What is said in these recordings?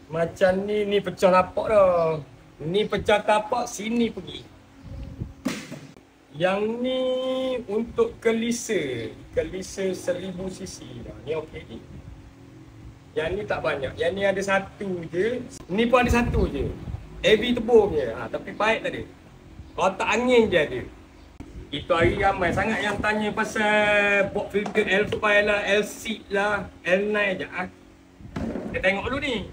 Macam ni pecah tapak dah. Ni pecah tapak, sini pergi. Yang ni untuk kelisa 1000cc. Ni okey ni. Yang ni tak banyak. Yang ni ada satu je. Ni pun ada satu je. AV turbo punya. Tapi baik tak ada. Kotak angin je ada. Itu hari ramai sangat yang tanya pasal box filter L5 lah, L6 lah, L9 je. Kita tengok dulu ni.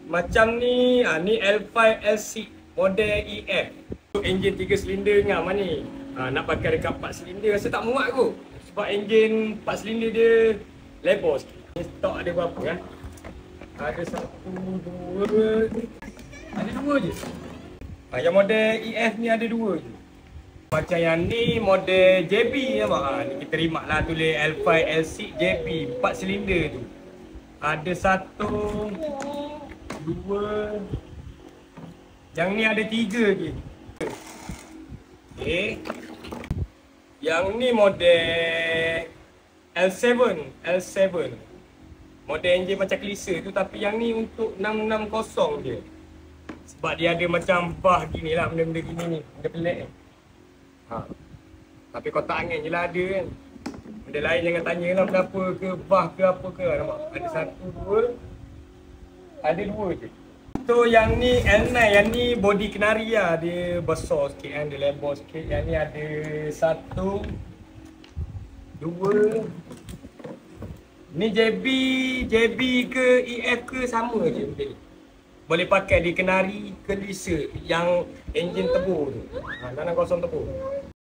Macam ni, ni L5, L6 model EF. Untuk enjin 3 silinder ngam ni. Nak pakai dekat 4 silinder rasa tak muat kot. Sebab enjin 4 silinder dia lebar sikit. Ni stok ada berapa kan? Ada 1, 2. Ada 2 je. Yang model EF ni ada 2 je. Macam yang ni model JB nampak. Ni kita rimak lah tulis L5, L6 JB 4 silinder tu. Ada 1, 2. Yang ni ada 3 je. Okay. Yang ni model L7. Model enjin macam kelisa tu, tapi yang ni untuk 660 je. Sebab dia ada macam bah gini lah, benda-benda gini ni. Benda pelik ni. Tapi kotak angin je lah ada kan. Benda lain jangan tanya lah kenapa ke, bah ke apa ke. Nampak? Ada 1, 2. Ada 2 je. So yang ni L9, yang ni body kenari lah. Dia besar sikit kan, dia lebar sikit. Yang ni ada 1, 2. Ni JB ke EF ke sama je benda ni. Boleh pakai di kenari ke lisa yang enjin turbo tu. 660 turbo.